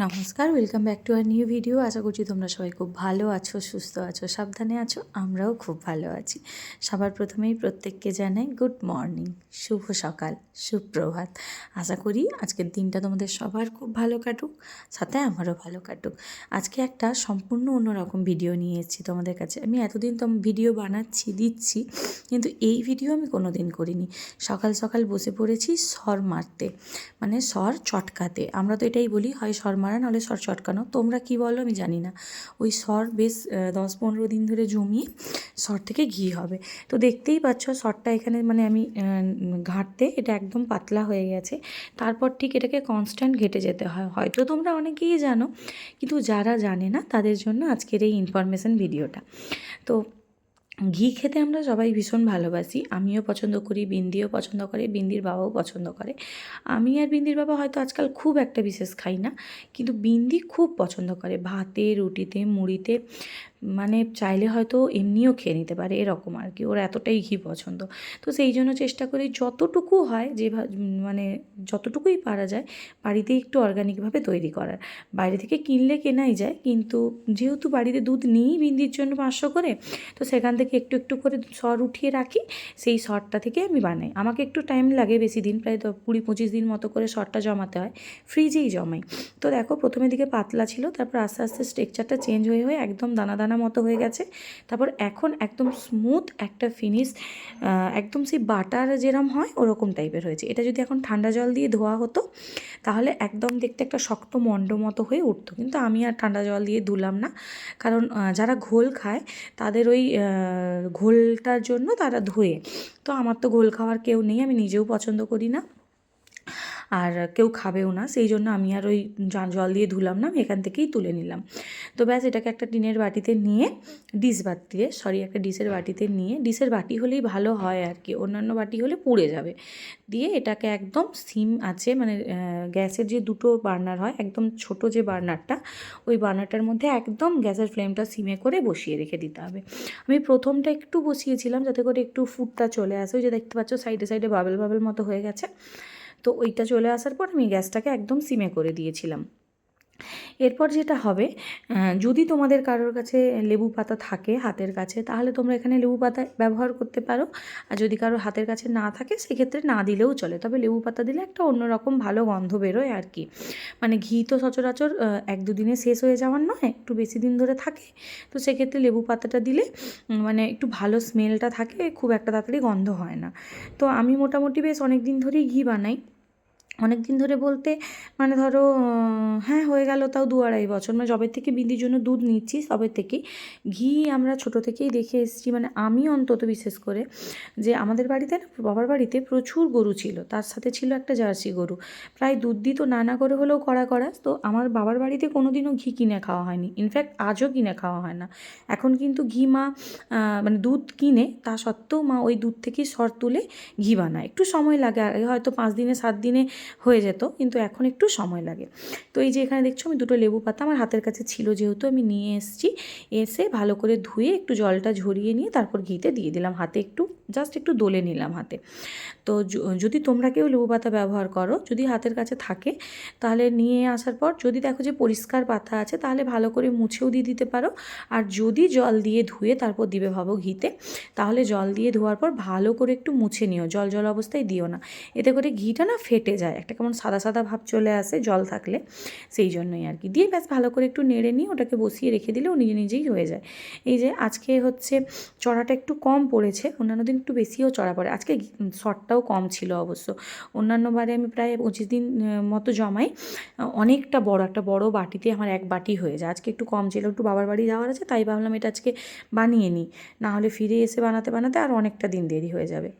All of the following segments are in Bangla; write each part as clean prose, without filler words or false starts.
নমস্কার, welcome back to our new video. আশা করছি তোমরা সবাই খুব ভালো আছো, সুস্থ আছো, সাবধানে আছো। আমরাও খুব ভালো আছি। সবার প্রথমেই প্রত্যেককে জানাই গুড মর্নিং, শুভ সকাল, সুপ্রভাত। আশা করি আজকের দিনটা তোমাদের সবার খুব ভালো কাটুক, সাথে আমারও ভালো কাটুক। আজকে একটা সম্পূর্ণ অন্যরকম ভিডিও নিয়ে এসেছি তোমাদের কাছে। আমি এতদিন ভিডিও বানাচ্ছি, দিচ্ছি, কিন্তু এই ভিডিও আমি কোনো দিন করিনি। সকাল সকাল বসে পড়েছি স্বর মারতে, মানে স্বর চটকাতে। আমরা তো এটাই বলি, হয় স্বর মারা নাহলে স্বর চটকানো। তোমরা কি বলো আমি জানি না। ওই স্বর বেশ 10-15 দিন ধরে জমিয়ে স্বর থেকে ঘি হবে। তো দেখতেই পাচ্ছ স্বরটা এখানে, মানে আমি ঘাঁটতে এটা একদম পাতলা হয়ে গেছে। তারপর ঠিক এটাকে কনস্ট্যান্ট ঘেঁটে যেতে হয়। হয়তো তোমরা অনেকেই জানো, কিন্তু যারা জানে না তাদের জন্য আজকের এই ইনফরমেশান ভিডিওটা। তো ঘি খেতে আমরা সবাই ভীষণ ভালোবাসি। আমিও পছন্দ করি, বিন্দিও পছন্দ করে, বিন্দির বাবাও পছন্দ করে। আমি আর বিন্দির বাবা হয়তো আজকাল খুব একটা বিশেষ খাই না, কিন্তু বিন্দি খুব পছন্দ করে। ভাতে, রুটিতে, মুড়িতে, মানে চাইলে হয়তো এমনিও খেয়ে নিতে পারে, এরকম আর কি। ওর এতটাই ঘি পছন্দ। তো সেই জন্য চেষ্টা করি যতটুকু হয়, মানে যতটুকুই পারা যায় বাড়িতে একটু অর্গানিকভাবে তৈরি করার। বাইরে থেকে কিনলে কেনাই যায়, কিন্তু যেহেতু বাড়িতে দুধ নিই বিন্দির জন্য 500 করে, তো সেখান থেকে একটু একটু করে সর উঠিয়ে রাখি। সেই সরটা থেকে আমি বানাই। আমাকে একটু টাইম লাগে, বেশি দিন, প্রায় 20-25 দিন মতো করে সরটা জমাতে হয়। ফ্রিজেই জমাই। তো দেখো, প্রথমের দিকে পাতলা ছিল, তারপর আস্তে আস্তে স্ট্রাকচারটা চেঞ্জ হয়ে হয়ে একদম দানা দানা মতো হয়ে গেছে। তারপর এখন একদম স্মুথ একটা ফিনিশ, একদম সেই বাটার যেরম হয় ওরকম টাইপের হয়েছে। এটা যদি এখন ঠান্ডা জল দিয়ে ধোয়া হতো তাহলে একদম দেখতে একটা শক্ত মণ্ড মতো হয়ে উঠতো, কিন্তু আমি আর ঠান্ডা জল দিয়ে ধুলাম না। কারণ যারা ঘোল খায় তাদের ওই ঘোলটার জন্য তারা ধোয়ে। তো আমার তো ঘোল খাওয়ার কেউ নেই, আমি নিজেও পছন্দ করি না, আর কেউ খাবেও না। সেই জন্য আমি আর ওই জল দিয়ে ধুলাম না, আমি এখান থেকেই তুলে নিলাম। তো ব্যাস, এটাকে একটা টিনের বাটিতে নিয়ে, একটা ডিশের বাটিতে নিয়ে, ডিশের বাটি হলেই ভালো হয় আর কি, অন্যান্য বাটি হলে পুড়ে যাবে। দিয়ে এটাকে একদম সিম আছে, মানে গ্যাসের যে দুটো বার্নার হয়, একদম ছোট যে বার্নারটা, ওই বার্নারটার মধ্যে একদম গ্যাসের ফ্লেমটা সিমে করে বসিয়ে রেখে দিতে হবে। আমি প্রথমটা একটু বসিয়েছিলাম যাতে করে একটু ফুটটা চলে আসে। ওই যে দেখতে পাচ্ছ সাইডে সাইডে বাবেল বাবেল মতো হয়ে গেছে। তো ওইটা চলে আসার পর আমি গ্যাসটাকে একদম সিমে করে দিয়েছিলাম। এরপর যেটা হবে, যদি তোমাদের কারোর কাছে লেবু পাতা থাকে হাতের কাছে, তাহলে তোমরা এখানে লেবু পাতা ব্যবহার করতে পারো। আর যদি কারোর হাতের কাছে না থাকে সেক্ষেত্রে না দিলেও চলে, তবে লেবু পাতা দিলে একটা অন্যরকম ভালো গন্ধ বেরোয় আর কি। মানে ঘি তো সচরাচর 1-2 দিনে শেষ হয়ে যাওয়ার নয়, একটু বেশি দিন ধরে থাকে। তো সেক্ষেত্রে লেবু পাতাটা দিলে মানে একটু ভালো স্মেলটা থাকে, খুব একটা তাড়াতাড়ি গন্ধ হয় না। তো আমি মোটামুটি বেশ অনেক দিন ধরেই ঘি বানাই। অনেক দিন ধরে বলতে মানে ধরো, হ্যাঁ, হয়ে গেল তাও 2-2.5 বছর, মানে যবে থেকে বিন্দির জন্য দুধ নিচ্ছি তবে থেকেই ঘি আমরা ছোটো থেকেই দেখে এসেছি। মানে আমি অন্তত বিশেষ করে, যে আমাদের বাড়িতে না, বাবার বাড়িতে প্রচুর গরু ছিল, তার সাথে ছিল একটা জার্সি গরু। প্রায় দুধ দিত না করে হলেও কড়া। তো আমার বাবার বাড়িতে কোনো দিনও ঘি কিনে খাওয়া হয়নি, ইনফ্যাক্ট আজও কিনে খাওয়া হয় না। এখন কিন্তু ঘি মা মানে দুধ কিনে, তা সত্ত্বেও মা ওই দুধ থেকেই সর তুলে ঘি বানায়। একটু সময় লাগে, আগে হয়তো 5 দিনে 7 দিনে হয়ে যেত, কিন্তু এখন একটু সময় লাগে। তো এই যে এখানে দেখছো আমি দুটো লেবু পাতা আমার হাতের কাছে ছিল যেহেতু, আমি নিয়ে এসেছি। এসে ভালো করে ধুয়ে একটু জলটা ঝরিয়ে নিয়ে তারপর ঘিতে দিয়ে দিলাম। হাতে একটু জাস্ট একটু দোলে নিলাম হাতে। তো যদি তোমরা কেউ লেবু পাতা ব্যবহার করো, যদি হাতের কাছে থাকে, তাহলে নিয়ে আসার পর যদি দেখো যে পরিষ্কার পাতা আছে তাহলে ভালো করে মুছেও দিয়ে দিতে পারো। আর যদি জল দিয়ে ধুয়ে তারপর দিবে ভাবো ঘিতে, তাহলে জল দিয়ে ধোয়ার পর ভালো করে একটু মুছে নিও, জল জল অবস্থায় দিও না। এতে করে ঘিটা না ফেটে যায়, একটা কেমন সাদা সাদা ভাব চলে আসে জল থাকলে, সেই জন্যই আর কি। দিয়ে ব্যাস ভালো করে একটু নেড়ে নিয়ে ওটাকে বসিয়ে রেখে দিলেও নিজে নিজেই হয়ে যায়। এই যে আজকে হচ্ছে চড়াটা একটু কম পড়েছে, অন্যান্য দিন একটু বেশিও চড়া পড়ে। আজকে শটটাও কম ছিল অবশ্য। অন্যান্য বারে আমি প্রায় 25 দিন মতো জমাই, অনেকটা বড় একটা বড় বাটিতে আমার এক বাটি হয়ে যায়। আজকে একটু কম ছিল, একটু বাবার বাড়ি যাওয়ার আছে, তাই ভাবলাম এটা আজকে বানিয়ে নিই, নাহলে ফিরে এসে বানাতে বানাতে আর অনেকটা দিন দেরি হয়ে যাবে।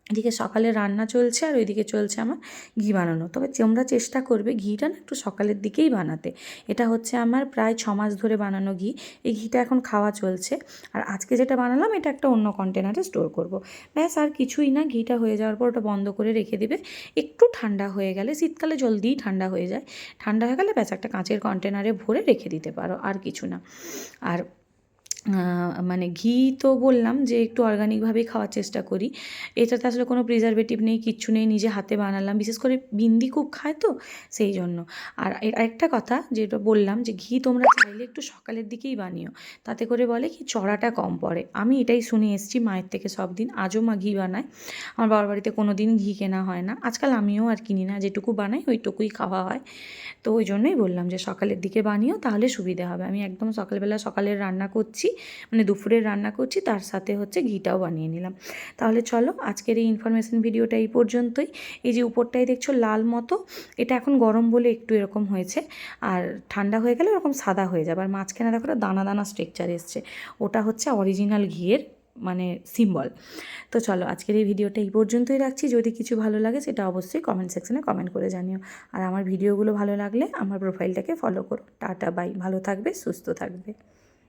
এদিকে সকালে রান্না চলছে আর ওইদিকে চলছে আমার ঘি বানানো। তবে তোমরা চেষ্টা করবে ঘিটা না একটু সকালের দিকেই বানাতে। এটা হচ্ছে আমার প্রায় 6 মাস ধরে বানানো ঘি। এই ঘিটা এখন খাওয়া চলছে। আর আজকে যেটা বানালাম এটা একটা অন্য কন্টেনারে স্টোর করব। ব্যাস, আর কিছুই না। ঘিটা হয়ে যাওয়ার পর ওটা বন্ধ করে রেখে দিবে। একটু ঠান্ডা হয়ে গেলে, শীতকালে জলদিই ঠান্ডা হয়ে যায়, ঠান্ডা হয়ে গেলে ব্যাস একটা কাঁচের কন্টেনারে ভরে রেখে দিতে পারো, আর কিছু না। আর মানে ঘি তো বললাম যে একটু অর্গানিকভাবেই খাওয়ার চেষ্টা করি। এটাতে আসলে কোনো প্রিজারভেটিভ নেই, কিচ্ছু নেই, নিজে হাতে বানালাম। বিশেষ করে বিন্দি খুব খায় তো সেই জন্য। আর আরেকটা কথা যেটা বললাম যে ঘি তোমরা চাইলে একটু সকালের দিকেই বানিও, তাতে করে বলে কি চড়াটা কম পড়ে। আমি এটাই শুনে এসেছি মায়ের থেকে সব দিন। আজও মা ঘি বানায়। আমার বাবার বাড়িতে কোনো দিন ঘি কেনা হয় না, আজকাল আমিও আর কিনি না, যেটুকু বানাই ওইটুকুই খাওয়া হয়। তো ওই জন্যই বললাম যে সকালের দিকে বানিও, তাহলে সুবিধে হবে। আমি একদম সকালবেলা সকালের রান্না করছি, মানে দুপুরের রান্না করছি, তার সাথে হচ্ছে ঘিটাও বানিয়ে নিলাম। তাহলে চলো আজকের এই ইনফরমেশন ভিডিওটা এই পর্যন্তই। এই যে উপরটাই দেখছো লাল মতো, এটা এখন গরম বলে একটু এরকম হয়েছে, আর ঠান্ডা হয়ে গেলে এরকম সাদা হয়ে যাবে। আর মাঝখানে দেখো দানা দানা স্ট্রাকচার এসছে, ওটা হচ্ছে অরিজিনাল ঘিয়ের মানে সিম্বল। তো চলো আজকের এই ভিডিওটা এই পর্যন্তই রাখছি। যদি কিছু ভালো লাগে সেটা অবশ্যই কমেন্ট সেকশনে কমেন্ট করে জানিও। আর আমার ভিডিওগুলো ভালো লাগলে আমার প্রোফাইলটাকে ফলো করো। টাটা বাই, ভালো থাকবে, সুস্থ থাকবে।